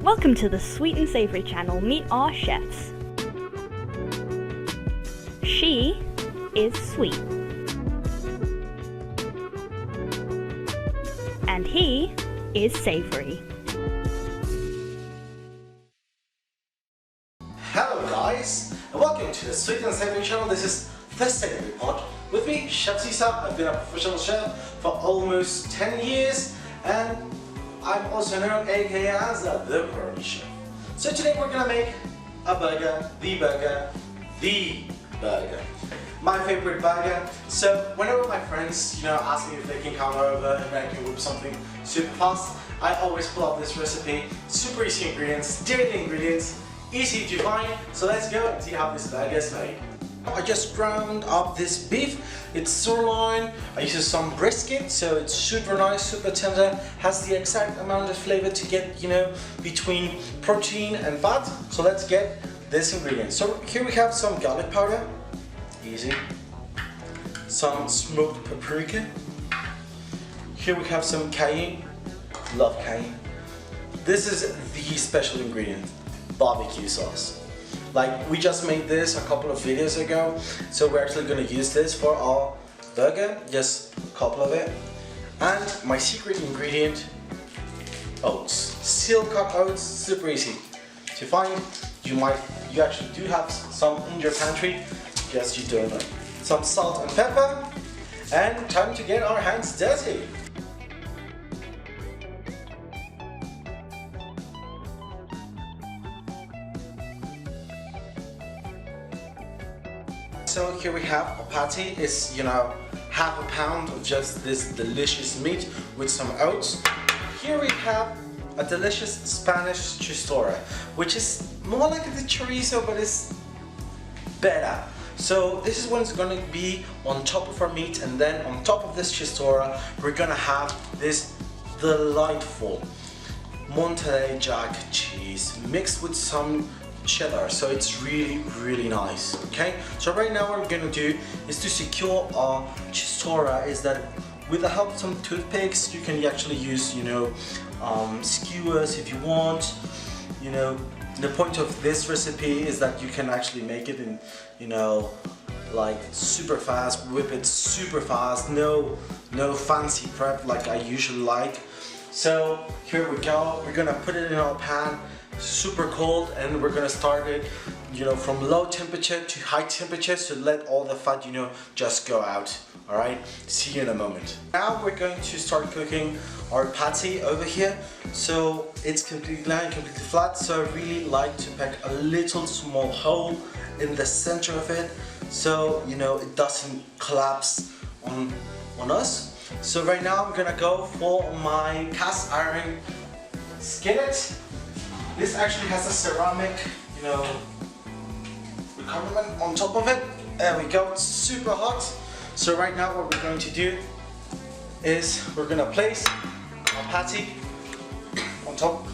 Welcome to the Sweet and Savory channel. Meet our chefs. She is sweet. And he is savory. Hello guys, and welcome to the Sweet and Savory channel. This is the Savory Pod. With me, Chef Sisa. I've been a professional chef for almost 10 years, and I'm also known aka as the Burger Chef. So today we're gonna make a burger, the burger, my favorite burger. So whenever my friends, ask me if they can come over and I can whip something super fast, I always pull out this recipe. Super easy ingredients, daily ingredients, easy to find. So let's go and see how this burger is made. I just ground up this beef. It's sirloin. I use some brisket, so it's super nice, super tender. Has the exact amount of flavor to get, between protein and fat. So let's get this ingredient. So here we have some garlic powder. Easy. Some smoked paprika. Here we have some cayenne. Love cayenne. This is the special ingredient, barbecue sauce. Like, we just made this a couple of videos ago, so we're actually going to use this for our burger, just a couple of it. And my secret ingredient, oats. Steel cut oats, super easy to find. You actually do have some in your pantry, just you don't know. Some salt and pepper, and time to get our hands dirty. So here we have a patty. It's half a pound of just this delicious meat with some oats. Here we have a delicious Spanish chistorra, which is more like the chorizo, but it's better. So this is what's going to be on top of our meat, and then on top of this chistorra we're going to have this delightful Monterey Jack cheese mixed with some cheddar, so it's really nice. Okay, so right now what we're gonna do is to secure our chistorra is that with the help of some toothpicks you can actually use skewers if you want. The point of this recipe is that you can actually make it in like super fast, whip it super fast, no fancy prep like I usually like. So here we go, we're gonna put it in our pan, super cold, and we're gonna start it from low temperature to high temperature, so let all the fat just go out. All right, see you in a moment. Now we're going to start cooking our patty over here. So it's completely flat, so I really like to pack a little small hole in the center of it, so it doesn't collapse on us. So right now I'm gonna go for my cast iron skillet. This actually has a ceramic, recoverment on top of it. There we go, it's super hot. So right now what we're going to do is we're gonna place our patty on top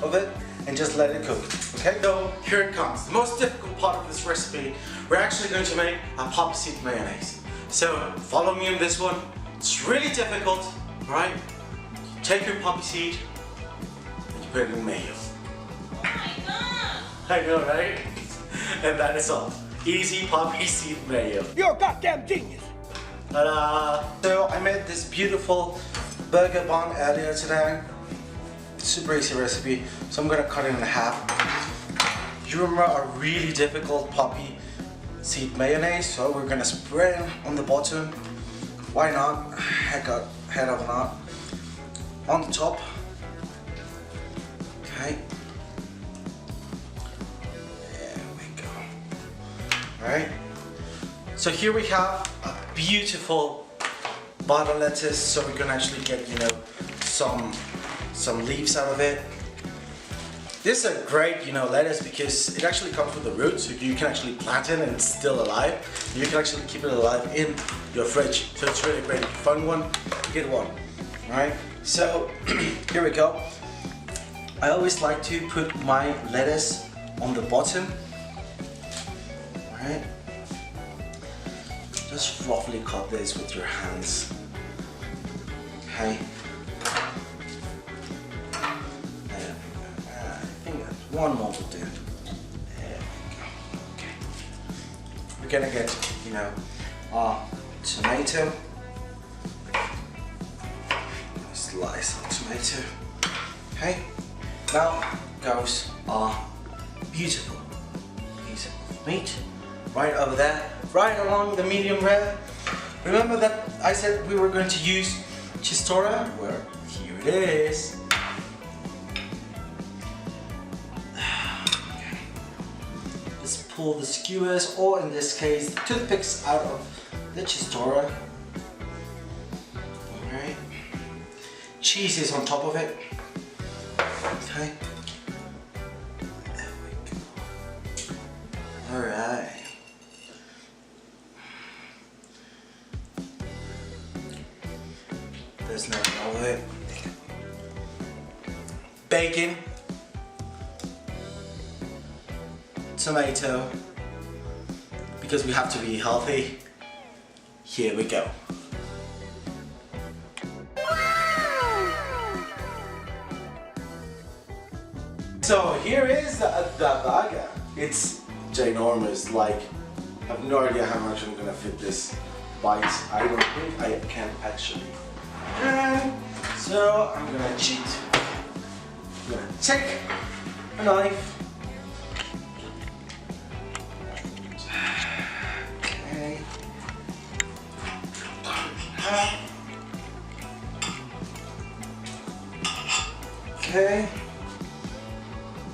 of it and just let it cook. Okay, so here it comes. The most difficult part of this recipe, we're actually going to make a poppy seed mayonnaise. So follow me on this one. It's really difficult, right? You take your poppy seed and you put it in mayo. I know, right? And that is all. Easy poppy seed mayo. You're a goddamn genius! Ta-da! So I made this beautiful burger bun earlier today. Super easy recipe. So I'm gonna cut it in half. You remember a really difficult poppy seed mayonnaise? So we're gonna spread it on the bottom. Why not? Head of not. On the top. Okay. Alright, so here we have a beautiful butter lettuce, so we're gonna actually get some leaves out of it. This is a great lettuce because it actually comes with the roots, so you can actually plant it and it's still alive. You can actually keep it alive in your fridge, so it's really great. If you find one, get one. Alright, so here we go. I always like to put my lettuce on the bottom. Right. Just roughly cut this with your hands. Okay. One more will do. There we go. Okay. We're gonna get, you know, our tomato. Slice of tomato. Okay. Now goes our beautiful piece of meat. Right over there, right along the medium rare. Remember that I said we were going to use chistora? Well, here it is. Okay. Just pull the skewers, or in this case, toothpicks out of the chistora. Alright. Cheese is on top of it. Okay. There we go. Alright. There's nothing wrong with it. Bacon, tomato, because we have to be healthy. Here we go. So here is the burger. It's ginormous, like I have no idea how much I'm gonna fit this bite. I don't think I can actually. So I'm gonna cheat. I'm gonna take a knife. Okay. Okay.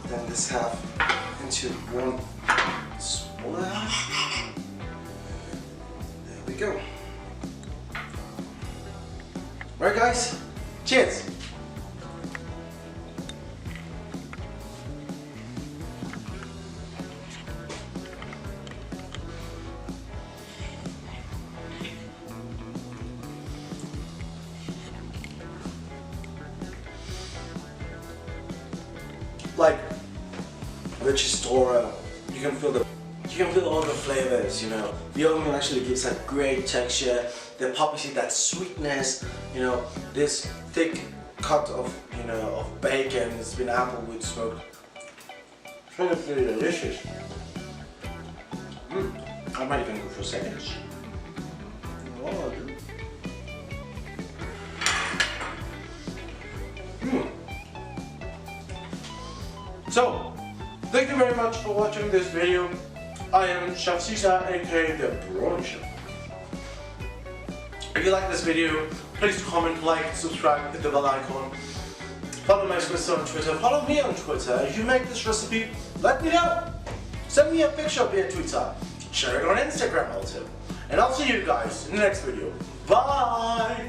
Then this half into one smaller half. There we go. Right guys, cheers! Like the chistora, you can feel all the flavors, you know. The oatmeal actually gives that great texture. The poppy seed, that sweetness, you know. This thick cut of, you know, of bacon. It's been applewood smoked. It's really delicious. I might even go for seconds. Oh, So, thank you very much for watching this video. I am Chef Caesar, aka the Brawn Chef. If you like this video, please comment, like, subscribe, hit the bell icon. Follow my Twitter on Twitter, follow me on Twitter. If you make this recipe, let me know. Send me a picture via Twitter. Share it on Instagram also. And I'll see you guys in the next video. Bye!